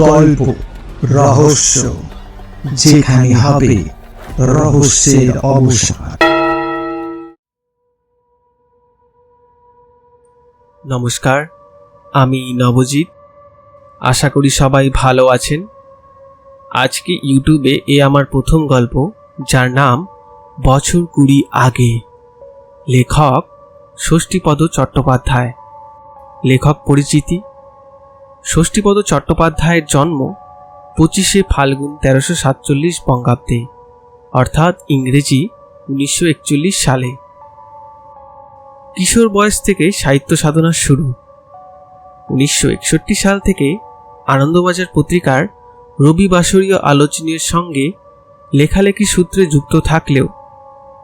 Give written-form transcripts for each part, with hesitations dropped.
গল্প রহস্য, যেখানে হবে রহস্যের অবসান। নমস্কার, আমি নবজিৎ। আশা করি সবাই ভালো আছেন। আজকে ইউটিউবে আমার প্রথম গল্প, যার নাম বছর 20 আগে। লেখক ষষ্ঠীপদ চট্টোপাধ্যায়। লেখক পরিচিতি: ষষ্ঠীপদ চট্টোপাধ্যায়ের জন্ম 25শে ফাল্গুন 1347 বঙ্গাব্দে, অর্থাৎ ইংরেজি 1941 সালে। কিশোর বয়স থেকে সাহিত্য সাধনা শুরু। 1961 সাল থেকে আনন্দবাজার পত্রিকার রবিবাসরীয় আলোচনীর সঙ্গে লেখালেখি সূত্রে যুক্ত থাকলেও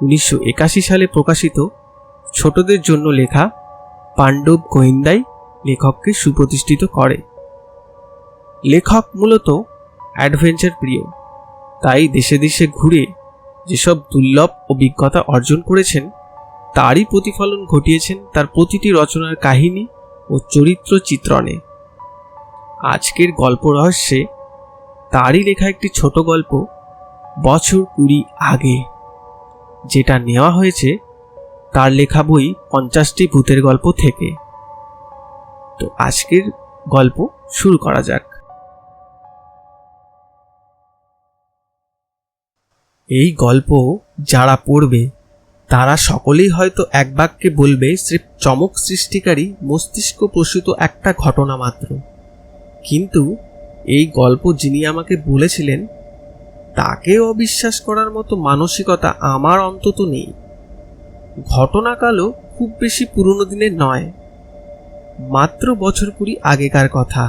1981 সালে প্রকাশিত ছোটদের জন্য লেখা পাণ্ডব গোয়েন্দাই লেখককে সুপ্রতিষ্ঠিত করে। লেখক মূলত অ্যাডভেঞ্চার প্রিয়, তাই দেশে দেশে ঘুরে যেসব দুর্লভ অভিজ্ঞতা অর্জন করেছেন তারই প্রতিফলন ঘটিয়েছেন তার প্রতিটি রচনার কাহিনী ও চরিত্র চিত্রণে। আজকের গল্প রহস্যে তারই লেখা একটি ছোট গল্প, বছর 20 আগে, যেটা নেওয়া হয়েছে তার লেখা বই 50টি ভূতের গল্প থেকে। তো আজকের গল্প শুরু করা যাক। এই গল্প যারা পড়বে তারা সকলেই হয়তো এক বাক্যে বলবে স্রেফ চমক সৃষ্টিকারী মস্তিষ্ক প্রসূত একটা ঘটনা মাত্র। কিন্তু এই গল্প যিনি আমাকে বলেছিলেন তাকে অবিশ্বাস করার মতো মানসিকতা আমার অন্তত নেই। ঘটনাকালও খুব বেশি পুরনো দিনের নয়, মাত্র বছর 20 আগেকার কথা।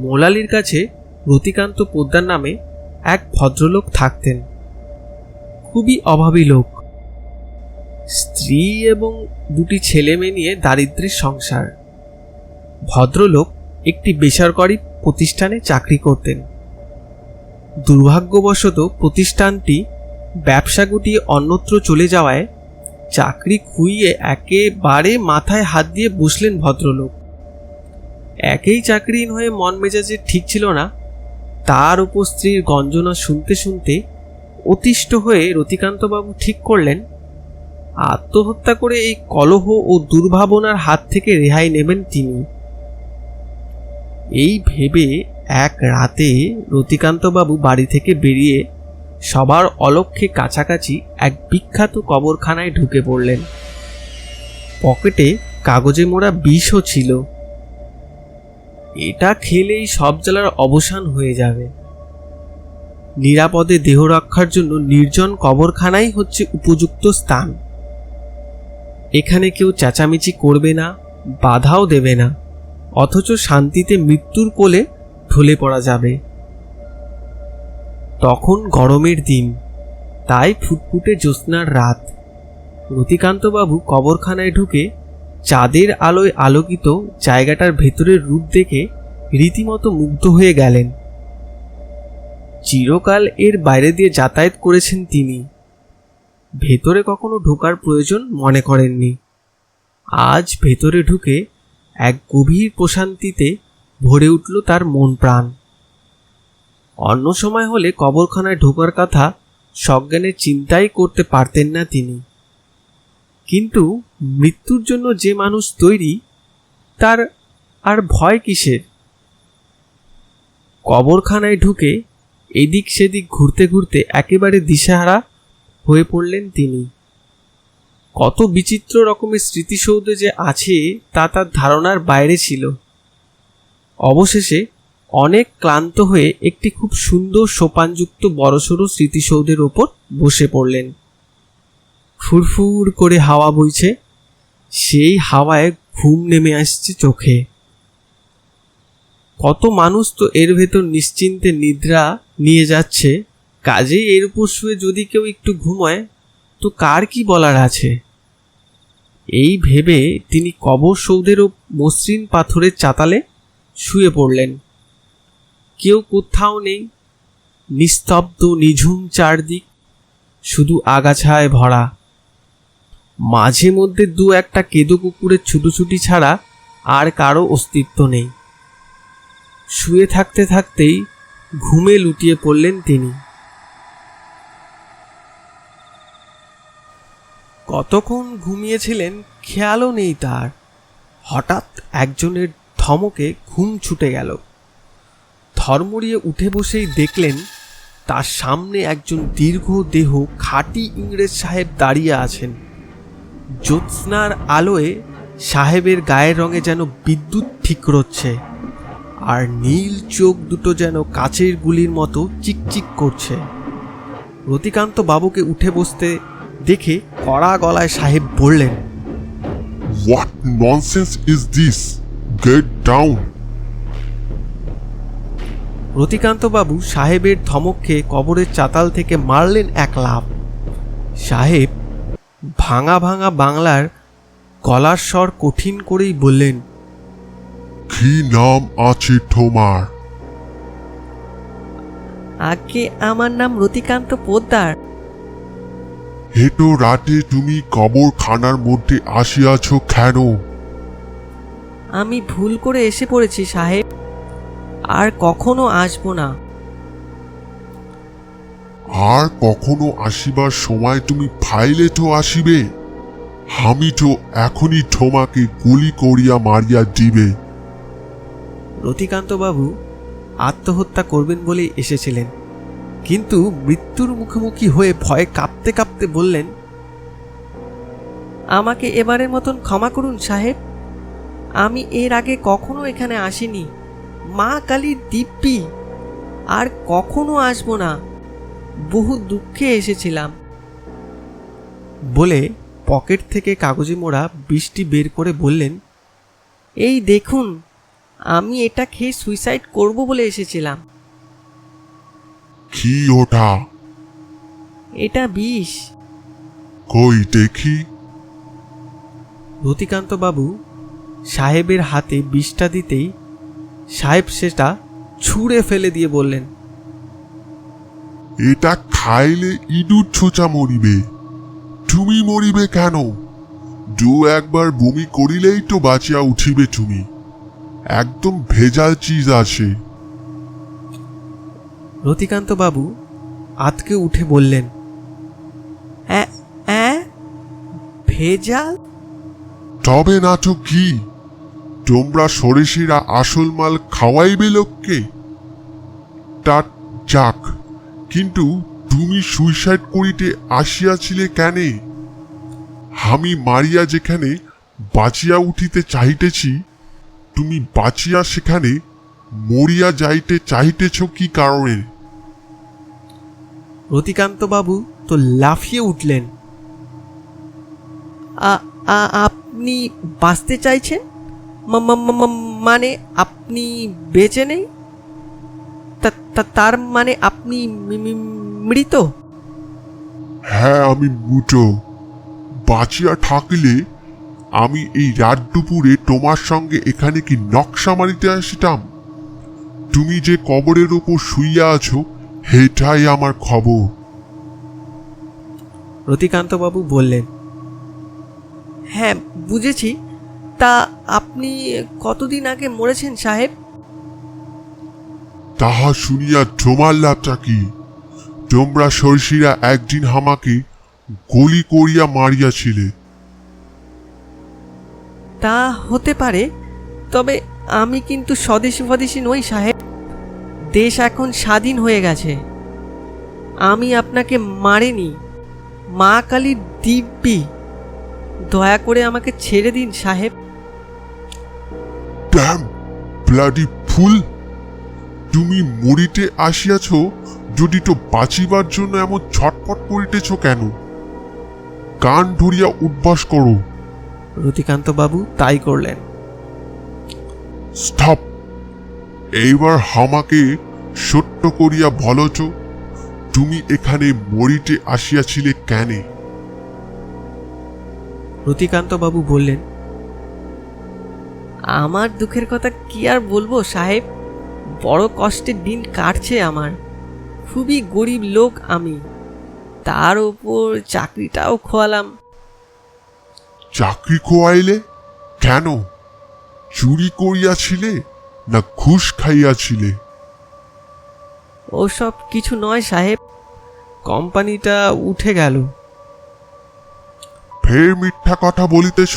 মোলালির কাছে রতিকান্ত পোদ্দার নামে এক ভদ্রলোক থাকতেন। খুবই অভাবী লোক, স্ত্রী এবং 2টি ছেলে মেয়ে নিয়ে দারিদ্র্যের সংসার। ভদ্রলোক একটি বেসরকারি প্রতিষ্ঠানে চাকরি করতেন। দুর্ভাগ্যবশত প্রতিষ্ঠানটি ব্যবসা গুটিয়ে অন্যত্র চলে যাওয়ায় চাকরি খুইয়ে একেবারে মাথায় হাত দিয়ে বসলেন ভদ্রলোক। একেই চাকরিহীন হয়ে মন মেজাজে ঠিক ছিল না, তার উপর স্ত্রীর গঞ্জনা শুনতে শুনতে অতিষ্ঠ হয়ে রতিকান্তবাবু ঠিক করলেন আত্মহত্যা করে এই কলহ ও দুর্ভাবনার হাত থেকে রেহাই নেবেন তিনি। এই ভেবে এক রাতে রতিকান্তবাবু বাড়ি থেকে বেরিয়ে সবার অলক্ষ্যে কাছাকাছি এক বিখ্যাত কবরখানায় ঢুকে পড়লেন। পকেটে কাগজে মোড়া বিষও ছিল। এটা খেলেই সব জ্বালার অবসান হয়ে যাবে। নিরাপদে দেহ রক্ষার জন্য নির্জন কবরখানাই হচ্ছে উপযুক্ত স্থান। এখানে কেউ চেঁচামেচি করবে না, বাধাও দেবে না, অথচ শান্তিতে মৃত্যুর কোলে ঢলে পড়া যাবে। তখন গরমের দিন, তাই ফুটফুটে জ্যোৎস্নার রাত। রতিকান্তবাবু কবরখানায় ঢুকে চাঁদের আলোয় আলোকিত জায়গাটার ভেতরের রূপ দেখে রীতিমতো মুগ্ধ হয়ে গেলেন। চিরকাল এর বাইরে দিয়ে যাতায়াত করেছেন তিনি, ভেতরে কখনো ঢোকার প্রয়োজন মনে করেননি। আজ ভেতরে ঢুকে এক গভীর প্রশান্তিতে ভরে উঠল তার মন প্রাণ। অন্য সময় হলে কবরখানায় ঢোকার কথা সজ্ঞানে চিন্তাই করতে পারতেন না তিনি। কিন্তু মৃত্যুর জন্য যে মানুষ তৈরি, তার আর ভয় কিসের? কবরখানায় ঢুকে এদিক সেদিক ঘুরতে ঘুরতে একেবারে দিশেহারা হয়ে পড়লেন তিনি। কত বিচিত্র রকমের স্মৃতিসৌধ যে আছে তা তার ধারণার বাইরে ছিল। অবশেষে অনেক ক্লান্ত হয়ে একটি খুব সুন্দর সোপানযুক্ত বড়সড় স্মৃতিসৌধের ওপর বসে পড়লেন। ফুরফুর করে হাওয়া বইছে, সেই হাওয়ায় ঘুম নেমে আসছে চোখে। কত মানুষ তো এর ভেতর নিশ্চিন্তে নিদ্রা নিয়ে যাচ্ছে, কাজেই এর উপর শুয়ে যদি কেউ একটু ঘুমায় তো কার কি বলার আছে। এই ভেবে তিনি কবর সৌধের মসৃণ পাথরের চাতালে শুয়ে পড়লেন। কেউ কোথাও নেই, নিস্তব্ধ নিঝুম চারদিক, শুধু আগাছায় ভরা। মাঝে মধ্যে দু একটা কেঁদো কুকুরের ছুটোছুটি ছাড়া আর কারো অস্তিত্ব নেই। শুয়ে থাকতে থাকতেই ঘুমে লুটিয়ে পড়লেন তিনি। কতক্ষণ ঘুমিয়েছিলেন খেয়ালও নেই তার। হঠাৎ একজনের ধমকে ঘুম ছুটে গেল। ধর্মড়িয়ে উঠে বসেই দেখলেন তার সামনে একজন দীর্ঘ দেহ খাঁটি ইংরেজ সাহেব দাঁড়িয়ে আছেন। জ্যোৎস্নার আলোয় সাহেবের গায়ের রঙে যেন বিদ্যুৎ ঠিকরোচ্ছে, আর নীল চোখ দুটো যেন কাচের গুলির মতো চিকচিক করছে। রতিকান্ত বাবুকে উঠে বসতে দেখে কড়া গলায় সাহেব বললেন, What nonsense is this? Get down! Ratikanta বাবু সাহেবের ধমক খেয়ে কবরের চাতাল থেকে মারলেন এক লাফ। সাহেব ভাঙা ভাঙা বাংলার গলার স্বর কঠিন করেই বললেন, কি নাম আছে তোমার? আগে আমার নাম রতিকান্ত পোদ্দার। এত রাতে তুমি কবরখানার মধ্যে আসিয়াছ কেন? আমি ভুল করে এসে পড়েছি সাহেব, আর কখনো আসবো না। আর কখনো আসিবার সময় তুমি ফাইলে তো আসিবে। আমি তো এখনই তোমাকে গুলি করিয়া মারিয়া দিবে। রতিকান্ত বাবু আত্মহত্যা করবেন বলেই এসেছিলেন, কিন্তু মৃত্যুর মুখোমুখি হয়ে ভয়ে কাঁপতে কাঁপতে বললেন, আমাকে এবারের মতন ক্ষমা করুন সাহেব। আমি এর আগে কখনো এখানে আসিনি। মা কালীর দিব্যি, আর কখনো আসবো না। বহু দুঃখে এসেছিলাম। বলে পকেট থেকে কাগজে মোড়া বৃষ্টি বের করে বললেন, এই দেখুন, আমি এটা খেয়ে সুইসাইড করব বলে এসেছিলাম। কি ওটা? এটা বিষ। কই দেখি। রতিকান্ত বাবু সাহেবের হাতে বিষটা দিতেই সাহেব সেটা ছুঁড়ে ফেলে দিয়ে বললেন, এটা খাইলে ইঁদুর ছোচা মরিবে। তুমি মরিবে কেন? দু একবার বমি করিলেই তো বাঁচিয়া উঠিবে তুমি। একদম ভেজাল চিজ আছে। রতিকান্ত বাবু আতকে উঠে বললেন, ভেজাল? তবে না তো কি? তোমরা সরেসিরা আসল মাল খাওয়াইবে লোককে। তা যাক, কিন্তু তুমি সুইসাইড করিতে আসিয়াছিলে কেনে? আমি মারিয়া যেখানে বাঁচিয়া উঠিতে চাহিতেছি, তুমি বাঁচিয়া সেখানে মরিয়া যাইতে চাহিতেছ কি কারণে? রতিকান্ত বাবু তো লাফিয়ে উঠলেন। আপনি বাঁচতে চাইছেন? মানে আপনি বেঁচে নেই? তার মানে আপনি মৃত? হ্যাঁ, আমি মৃত। বাঁচিয়া থাকিলে আমি এই রাত দুপুরে তোমার সঙ্গে এখানে কি নকশা মারিতে আসিতাম? তুমি যে কবরের ওপর শুইয়া আছো, সেটাই আমার খবর। রতিকান্ত বাবু বললেন, হ্যাঁ বুঝেছি। তা আপনি কতদিন আগে মরেছেন সাহেব? তাহা শুনিয়া তোমার লাভটা কি? তোমরা সরসিরা একদিন আমাকে গুলি করিয়া মারিয়াছিলে। তা হতে পারে, তবে আমি কিন্তু স্বদেশী নই সাহেব। দেশ এখন স্বাধীন হয়ে গেছে। আমি আপনাকে মারিনি। মা কালীর দিব্যি, দয়া করে আমাকে ছেড়ে দিন সাহেব। Damn bloody fool! তুমি মরিতে আসিয়াছ যদি তো বাঁচিবার জন্য এমন ছটফট করিতেছ কেন? কান ধরিয়া উদ্বাস করো। রতিকান্ত বাবু তাই করলেন। স্টপ! এইবার আমাকে সত্য করিয়া বলো তো, তুমি এখানে মরিতে আসিয়াছিলে কেনে? রতিকান্ত বাবু বললেন, আমার দুঃখের কথা কি আর বলবো সাহেব। বড় কষ্টের দিন কাটছে আমার। খুবই গরিব লোক আমি, তার উপর চাকরিটাও খোয়ালাম। চাকরি খোয়াইলে? কেন? চুরি করিয়াছিলে না ঘুষ খাইয়াছিলে? ওসব কিছু নয় সাহেব, কোম্পানিটা উঠে গেল। ফের মিথ্যা কথা বলিতেছ।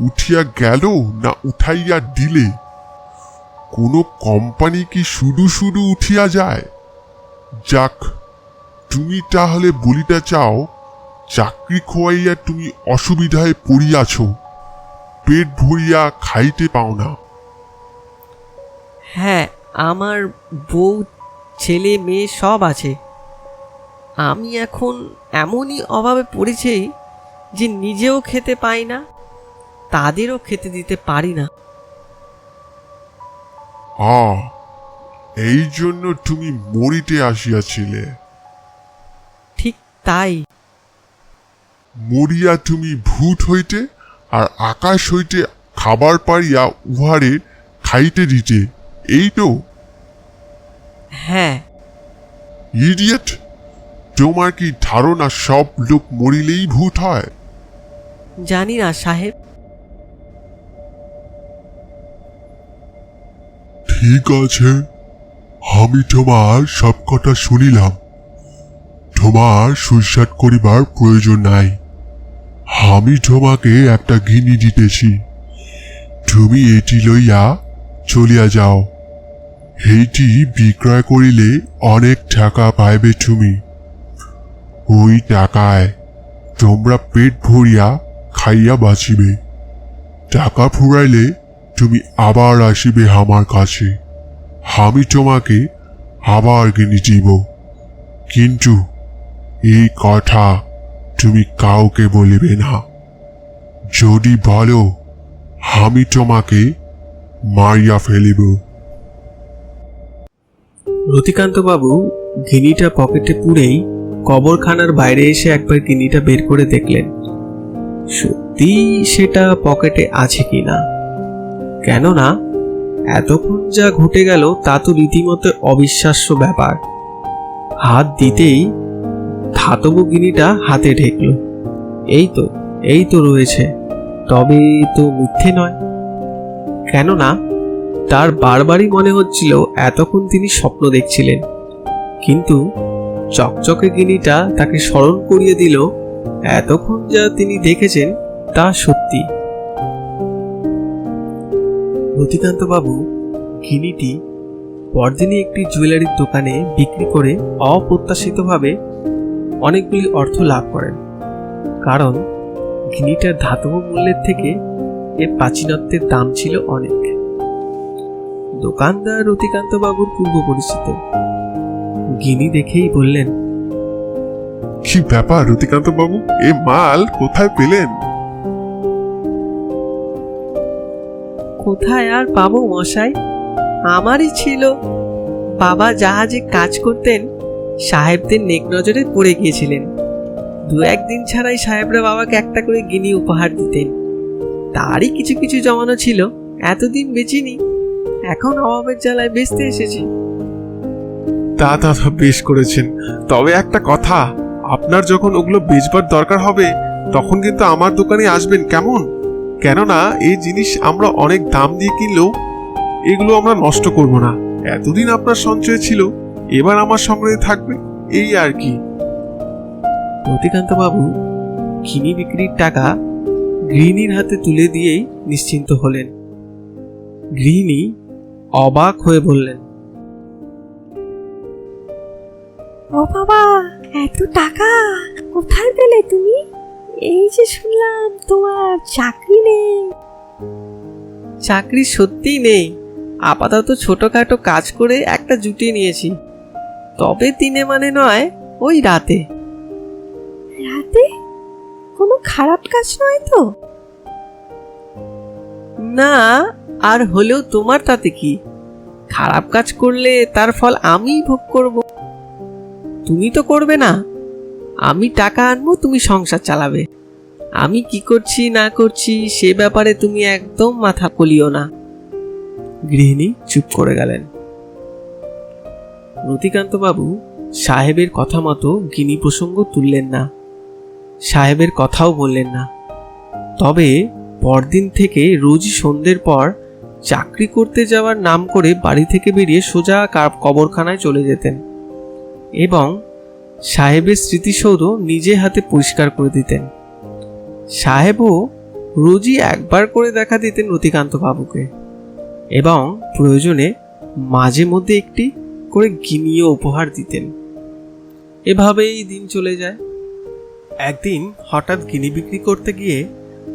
উঠিয়া গেল না উঠাইয়া দিলে? কোনো কোম্পানি কি শুধু শুধু উঠিয়া যায়? যাক, তুমি তাহলে বলিতে চাও চাকরি খোয়াইয়া তুমি অসুবিধায় পড়িয়াছ, পেট ভরিয়া খাইতে পাও না। হ্যাঁ, আমার বউ, ছেলে মেয়ে সব আছে। আমি এখন এমনই অভাবে পড়েছি যে নিজেও খেতে পাই না, তাদেরও খেতে দিতে পারি না। এই জন্য তুমি মরিতে আসিয়াছিলে? ঠিক তাই। মরিয়া তুমি ভূত হইতে আর আকাশ হইতে খাবার পারিয়া উহারে খাইতে দিতে, এই তো? হ্যাঁ। ইডিয়েট! তোমার কি ধারণা সব লোক মরিলেই ভূত হয়? জানি না সাহেব। ঠিক আছে, আমি তোমার সব কথা শুনিলাম। তোমার সুস্বাদ করিবার প্রয়োজন নাই। আমি তোমাকে একটা গিনি দিতেছি, তুমি এটি লইয়া চলিয়া যাও। এইটি বিক্রয় করিলে অনেক টাকা পাইবে তুমি। ওই টাকায় তোমরা পেট ভরিয়া খাইয়া বাঁচিবে। টাকা ফুরাইলে তুমি আবার আসিবে আমার কাছে, আমি তোমাকে আবার গিনি দিব। কিন্তু এই কথা তুমি কাউকে বলিবে না। যদি বলো, আমি তোমাকে মারিয়া ফেলিব। রতিকান্তবাবু গিনিটা পকেটে পুরেই কবরখানার বাইরে এসে একবার গিনিটা বের করে দেখলেন সত্যি সেটা পকেটে আছে কিনা। কেননা এতক্ষণ যা ঘটে গেল তা তো রীতিমতো অবিশ্বাস্য ব্যাপার। হাত দিতেই ধাতব গিনিটা হাতে ঠেকল। এই তো রয়েছে, তবে তো মিথ্যে নয়। কেননা তার বারবারই মনে হচ্ছিল এতক্ষণ তিনি স্বপ্ন দেখছিলেন, কিন্তু চকচকে গিনিটা তাকে স্মরণ করিয়ে দিল এতক্ষণ যা তিনি দেখেছেন তা সত্যি। রতিকান্তবাবু গিনিটি পরদিনই একটি জুয়েলারির দোকানে বিক্রি করে অপ্রত্যাশিতভাবে অনেকগুলি অর্থ লাভ করেন। কারণ গিনিটার ধাতব মূল্যের থেকে এর প্রাচীনত্বের দাম ছিল অনেক। দোকানদার রতিকান্তবাবুর পূর্ব পরিচিত। গিনি দেখেই বললেন, কি ব্যাপার রতিকান্তবাবু, এ মাল কোথায় পেলেন? কোথায় আর পাবো মশাই, আমারই ছিল। বাবা জাহাজে কাজ করতেন, সাহেবদের নেক নজরে পড়ে গিয়েছিলেন। দু একদিন ছাড়াই সাহেবরা বাবাকে একটা করে গিনি উপহার দিতেন। তারই কিছু কিছু জমানো ছিল, এতদিন বেচিনি, এখন অভাবের জ্বালায় বেচতে এসেছি। তা বেশ করেছেন। তবে একটা কথা, আপনার যখন ওগুলো বেচবার দরকার হবে তখন কিন্তু আমার দোকানে আসবেন, কেমন? কেননা এই জিনিস আমরা অনেক দাম দিয়ে কিনলেও এগুলো আমরা নষ্ট করব না। এতদিন আপনার সঞ্চয় ছিল, এবার আমার সংগ্রহে থাকবে, এই আর কি। রতিকান্তবাবু গিনি বিক্রির টাকা গৃহিণীর হাতে তুলে দিয়েই নিশ্চিন্ত হলেন। গৃহিণী অবাক হয়ে বললেন, ও বাবা, এত টাকা কোথায় পেলে তুমি? এই যে শুনলাম তোমার চাকরি নেই। চাকরি সত্যিই নেই, আপাতত ছোটখাটো কাজ করে একটা জুটিয়ে নিয়েছি। তবে দিনে মানে নয়, ওই রাতে। রাতে? কোনো খারাপ কাজ নয় তো? না, আর হলেও তোমার তাতে কি? খারাপ কাজ করলে তার ফল আমিই ভোগ করব, তুমি তো করবে না। আমি টাকা আনবো, তুমি সংসার চালাবে। আমি কি করছি না করছি সে ব্যাপারে তুমি একদম মাথা কলিও না। গৃহিণী চুপ করে গেলেন। রতিকান্তবাবু সাহেবের কথা মতো গিনি প্রসঙ্গ তুললেন না, সাহেবের কথাও বললেন না। তবে পরদিন থেকে রোজই সন্ধ্যের পর চাকরি করতে যাওয়ার নাম করে বাড়ি থেকে বেরিয়ে সোজা কবরখানায় চলে যেতেন এবং সাহেবের স্মৃতিসৌধ নিজে হাতে পরিষ্কার করে দিতেন। সাহেবও রোজই একবার করে দেখা দিতেন রতিকান্ত বাবুকে এবং প্রয়োজনে মাঝে মধ্যে একটি করে গিনিও উপহার দিতেন। এভাবেই দিন চলে যায়। একদিন হঠাৎ গিনি বিক্রি করতে গিয়ে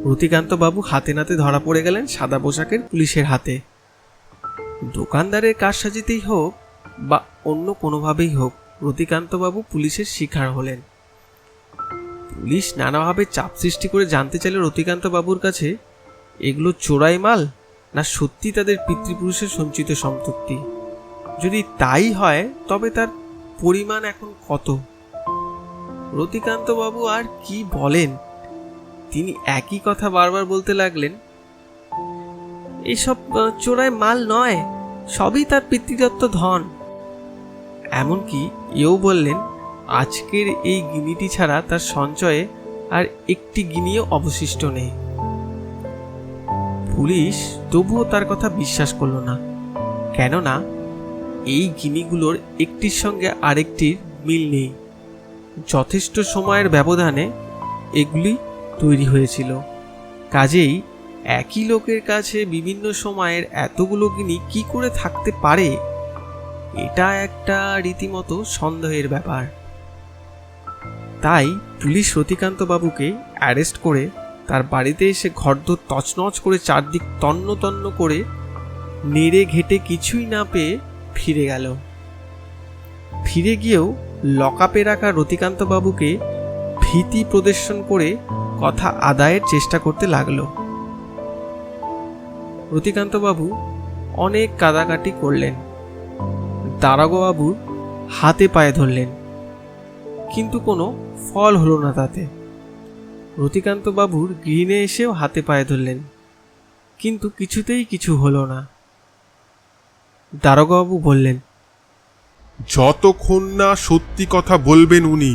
রতিকান্ত বাবু হাতে নাতে ধরা পড়ে গেলেন সাদা পোশাকের পুলিশের হাতে। দোকানদারের কারসাজিতেই হোক বা অন্য কোনোভাবেই হোক রতিকান্ত বাবু পুলিশের শিকার হলেন। পুলিশ নানাভাবে চাপ সৃষ্টি করে জানতে চাইল রতিকান্ত বাবুর কাছে এগুলো চোরাই মাল না সত্যি তাদের পিতৃপুরুষের সঞ্চিত সম্পত্তি। যদি তাই হয় তবে তার পরিমাণ এখন কত। রতিকান্ত বাবু আর কি বলেন, তিনি একই কথা বারবার বলতে লাগলেন, এইসব চোরাই মাল নয়, সবই তার পিতৃদত্ত ধন। এমনকি এও বললেন আজকের এই গিনিটি ছাড়া তার সঞ্চয়ে আর একটি গিনিও অবশিষ্ট নেই। পুলিশ তবুও তার কথা বিশ্বাস করল না, কেননা এই গিনিগুলোর একটির সঙ্গে আরেকটির মিল নেই। যথেষ্ট সময়ের ব্যবধানে এগুলি তৈরি হয়েছিল, কাজেই একই লোকের কাছে বিভিন্ন সময়ের এতগুলো গিনি কি করে থাকতে পারে, এটা একটা রীতিমতো সন্দেহের ব্যাপার। তাই পুলিশ রতিকান্ত বাবুকে অ্যারেস্ট করে তার বাড়িতে এসে ঘরদোর তছনছ করে চারদিক তন্ন তন্ন করে নেড়ে ঘেটে কিছুই না পেয়ে ফিরে গেল। ফিরে গিয়েও লকআপে রাখা রতিকান্ত বাবুকে ভীতি প্রদর্শন করে কথা আদায়ের চেষ্টা করতে লাগলো। রতিকান্ত বাবু অনেক কাদাকাটি করলেন, দারোগা বাবুর হাতে পায়ে ধরলেন, কিন্তু কোনো ফল হলো না তাতে। রতিকান্ত বাবুর গৃহিণী এসেও হাতে পায়ে ধরলেন, কিন্তু কিছুতেই কিছু হলো না। দারোগা বাবু বললেন, যতক্ষণ না সত্যি কথা বলবেন উনি,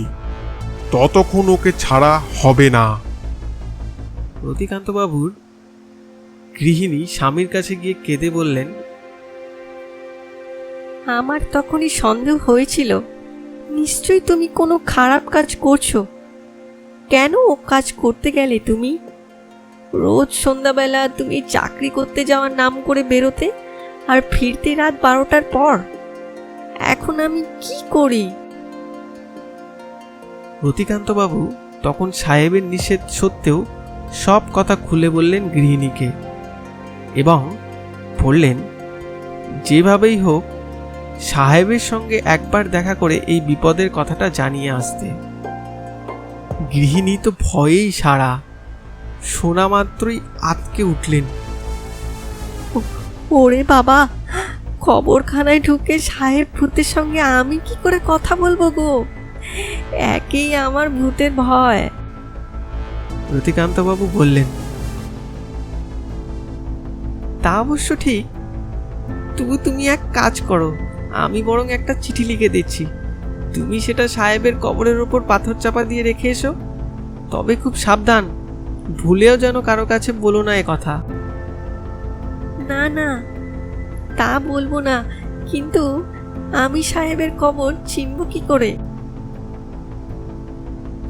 ততক্ষণ ওকে ছাড়া হবে না। রতিকান্ত বাবুর গৃহিণী স্বামীর কাছে গিয়ে কেঁদে বললেন, আমার তখনই সন্দেহ হয়েছিল, নিশ্চয়ই তুমি কোনো খারাপ কাজ করছো। কেন ও কাজ করতে গেলে তুমি? রোজ সন্ধ্যাবেলা তুমি চাকরি করতে যাওয়ার নাম করে বেরোতে আর ফিরতে রাত 12টার পর। এখন আমি কি করি? রতিকান্ত বাবু তখন সাহেবের নিষেধ সত্ত্বেও সব কথা খুলে বললেন গৃহিণীকে এবং বললেন যেভাবেই হোক সাহেবের সঙ্গে একবার দেখা করে এই বিপদের কথাটা জানিয়ে আসতে। গৃহিণী তো ভয়েই সারা, শোনা মাত্রই আতকে উঠলেন। ওরে বাবা, খবরখানায় ঢুকে সাহেব ভূতের সঙ্গে আমি কি করে কথা বলবো গো? একেই আমার ভূতের ভয়। রতিকান্ত বাবু বললেন, তা অবশ্য ঠিক, তবু তুমি এক কাজ করো, আমি বরং একটা চিঠি লিখে দিচ্ছি, তুমি সেটা সাহেবের কবরের ওপর পাথর চাপা দিয়ে রেখে এসো। তবে খুব সাবধান, ভুলেও যেন কারো কাছে বলো না এ কথা। না না, তা বলবো না, কিন্তু আমি সাহেবের কবর চিনব কি করে?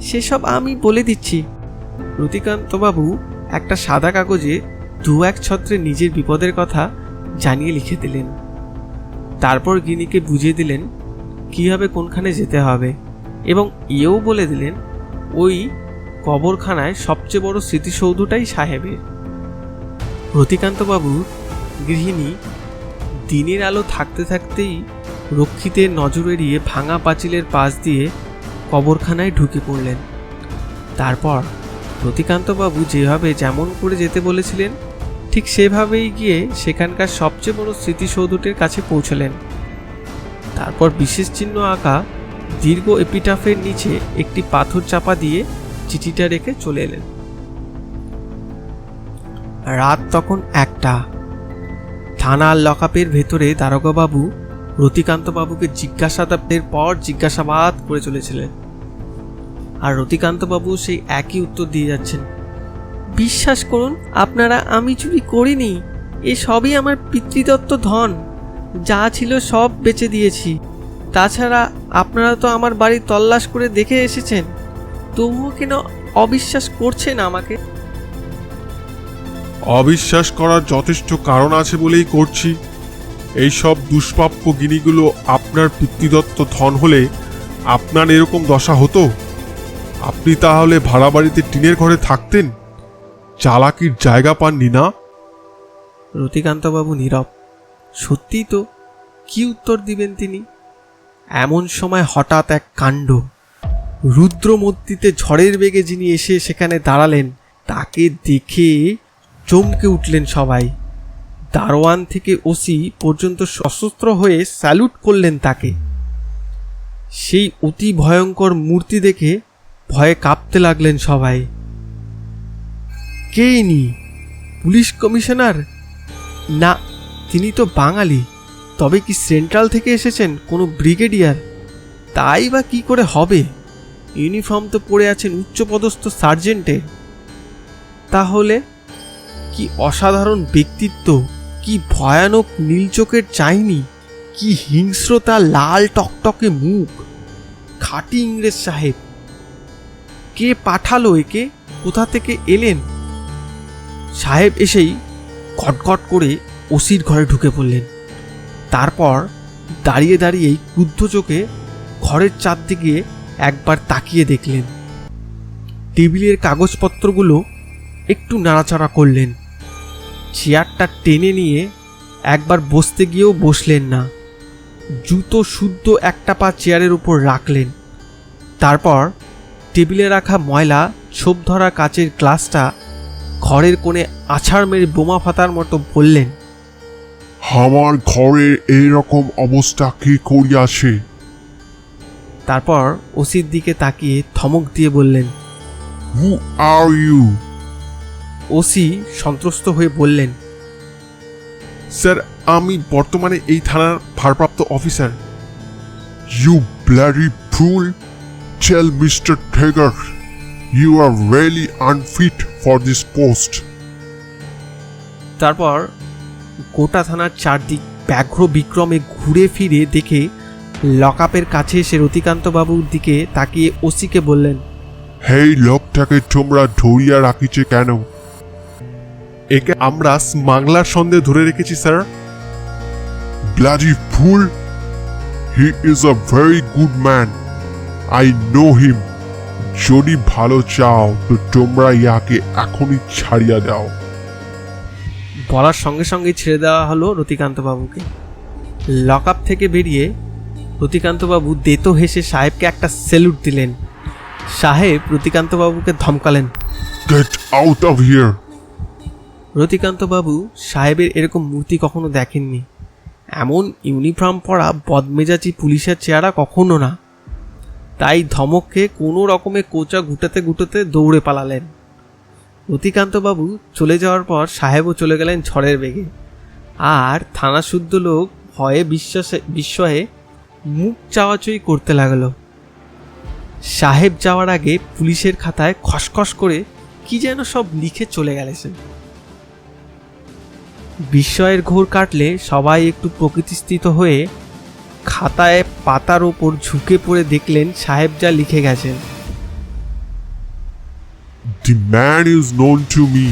সেসব আমি বলে দিচ্ছি। রতিকান্তবাবু একটা সাদা কাগজে 2-1 ছত্রে নিজের বিপদের কথা জানিয়ে লিখে দিলেন। তারপর গিনিকে বুঝিয়ে দিলেন কীভাবে কোনখানে যেতে হবে এবং এও বলে দিলেন ওই কবরখানায় সবচেয়ে বড় স্মৃতিসৌধটাই সাহেবের। রতিকান্তবাবুর গৃহিণী দিনের আলো থাকতে থাকতেই রক্ষীতের নজর এড়িয়ে ভাঙা পাঁচিলের পাশ দিয়ে কবরখানায় ঢুকে পড়লেন। তারপর রতিকান্তবাবু যেভাবে যেমন করে যেতে বলেছিলেন ঠিক সেভাবেই গিয়ে সেখানকার সবচেয়ে বড় স্মৃতিসৌধটির কাছে পৌঁছলেন। তারপর বিশেষ চিহ্ন আঁকা দীর্ঘ এপিটাফের নিচে একটি পাথর চাপা দিয়ে চিঠিটা রেখে চলে এলেন। রাত তখন 1টা। থানার লকআপের ভেতরে দারোগাবাবু রতিকান্তবাবুকে জিজ্ঞাসাবাদের পর জিজ্ঞাসাবাদ করে চলেছিলেন, আর রতিকান্তবাবু সেই একই উত্তর দিয়ে যাচ্ছেন। বিশ্বাস করুন আপনারা, আমি চুরি করিনি। এ সবই আমার পিতৃদত্ত ধন। যা ছিল সব বেচে দিয়েছি। তাছাড়া আপনারা তো আমার বাড়ি তল্লাশ করে দেখে এসেছেন, তবুও কেন অবিশ্বাস করছেন আমাকে? অবিশ্বাস করার যথেষ্ট কারণ আছে বলেই করছি। এই সব দুষ্প্রাপ্য গিনিগুলো আপনার পিতৃদত্ত ধন হলে আপনার এরকম দশা হতো? আপনি তাহলে ভাড়া বাড়িতে টিনের ঘরে থাকতেন? চালাকির জায়গা পাননি না? রতিকান্তবাবু নীরব। সত্যিই তো, কি উত্তর দিবেন তিনি? এমন সময় হঠাৎ এক কাণ্ড। রুদ্রমূর্তিতে ঝড়ের বেগে যিনি এসে সেখানে দাঁড়ালেন, তাকে দেখে চমকে উঠলেন সবাই। দারোয়ান থেকে ওসি পর্যন্ত সশস্ত্র হয়ে স্যালুট করলেন তাকে। সেই অতি ভয়ঙ্কর মূর্তি দেখে ভয়ে কাঁপতে লাগলেন সবাই। কে ইনি? Police commissioner? না, তিনি তো বাঙালি। তবে কি সেন্ট্রাল থেকে এসেছেন কোনো ব্রিগেডিয়ার? তাই বা কি করে হবে? ইউনিফর্ম তো পরে আছেন উচ্চপদস্থ সার্জেন্টের। তাহলে কি অসাধারণ ব্যক্তিত্ব, কি ভয়ানক নীল চোখের চাইনি, কি হিংস্রতা, লাল টকটকে মুখ। খাঁটি ইংরেজ সাহেব। কে পাঠালো একে? কোথা থেকে এলেন? সাহেব এসেই ঘটঘট করে ওসির ঘরে ঢুকে পড়লেন। তারপর দাঁড়িয়ে দাঁড়িয়েই ক্রুদ্ধ চোখে ঘরের চারদিকে একবার তাকিয়ে দেখলেন। টেবিলের কাগজপত্রগুলো একটু নাড়াচাড়া করলেন। চেয়ারটা টেনে নিয়ে একবার বসতে গিয়েও বসলেন না। জুতো শুদ্ধ একটা পা চেয়ারের উপর রাখলেন। তারপর টেবিলে রাখা ময়লা ছোপ ধরা কাচের গ্লাসটা ঘরের কোণে আছাড় মেরে বোমা ফাটার মতো বললেন, আমার ঘরের এইরকম অবস্থা কে করিয়াছে? তারপর ওসির দিকে তাকিয়ে ধমক দিয়ে বললেন, হু আর ইউ? ওসি সন্ত্রস্ত হয়ে বললেন, স্যার, আমি বর্তমানে এই থানার ভারপ্রাপ্ত officer. You bloody fool! Tell Mr. Taggart you are really unfit for this post. তারপর গোটা থানার চারদিক ব্যাঘ্র বিক্রমে ঘুরে ফিরে দেখে লকআপের কাছে এসে রতিকান্তবাবুর দিকে তাকিয়ে ওসিকে বললেন, হেই লোকটাকে তোমরা ধরিয়া রাখিছে কেন? একে আমরা স্মাগলার সন্দেহে ধরে রেখেছি sir. Bloody fool! He is a very good man. I know him. যদি ভালো চাও তো তোমরা ইয়াকে এখনই ছাড়িয়া দাও। বলার সঙ্গে সঙ্গে ছেড়ে দেওয়া হলো রতিকান্তবাবুকে। লকআপ থেকে বেরিয়ে রতিকান্তবাবু দেতো হেসে সাহেবকে একটা স্যালুট দিলেন। সাহেব রতিকান্তবাবুকে ধমকালেন, Get out of here! রতিকান্তবাবু সাহেবের এরকম মূর্তি কখনো দেখেননি। এমন ইউনিফর্ম পরা বদমেজাজি পুলিশের চেহারা কখনো না। তাই ধমক খেয়ে কোনো রকমে কোচা গুটাতে গুটাতে দৌড়ে পালালেন। রতিকান্তবাবু চলে যাওয়ার পর সাহেবও চলে গেলেন ঝড়ের বেগে। আর থানা শুদ্ধ লোক ভয়ে বিস্ময়ে মুখ চাওয়াচই করতে লাগলো। সাহেব যাওয়ার আগে পুলিশের খাতায় খসখস করে কি যেন সব লিখে চলে গেলেছেন। বিস্ময়ের ঘোর কাটলে সবাই একটু প্রকৃতিস্থিত হয়ে খাতায় পাতার ওপর ঝুঁকে পড়ে দেখলেন সাহেব যা লিখে গেছেন। The man is known to me,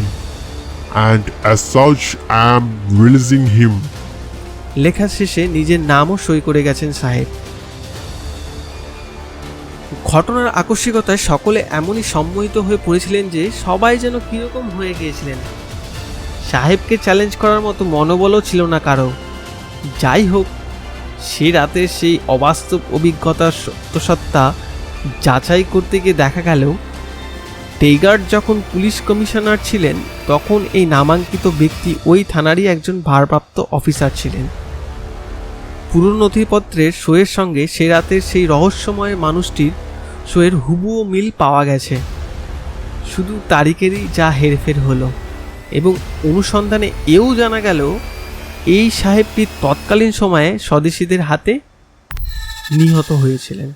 and as such I am releasing him. লেখা শেষে নিজের নামও সই করে গেছেন সাহেব। ঘটনার আকস্মিকতায় সকলে এমনই সম্মোহিত হয়ে পড়েছিলেন যে সবাই যেন কীরকম হয়ে গিয়েছিলেন। সাহেবকে চ্যালেঞ্জ করার মতো মনোবলও ছিল না কারো। যাই হোক, সে রাতে সেই অবাস্তব অভিজ্ঞতার সত্যসত্তা যাচাই করতে গিয়ে দেখা গেল টেগার্ট যখন পুলিশ কমিশনার ছিলেন তখন এই নামাঙ্কিত ব্যক্তি ওই থানারই একজন ভারপ্রাপ্ত অফিসার ছিলেন। পুরো নথিপত্রের সইয়ের সঙ্গে সে রাতের সেই রহস্যময় মানুষটির সইয়ের হুবহু মিল পাওয়া গেছে। শুধু তারিখেরই যা হেরফের হলো এবং অনুসন্ধানে এও জানা গেল এই সাহেবটি তৎকালীন সময়ে স্বদেশীদের হাতে নিহত হয়েছিলেন।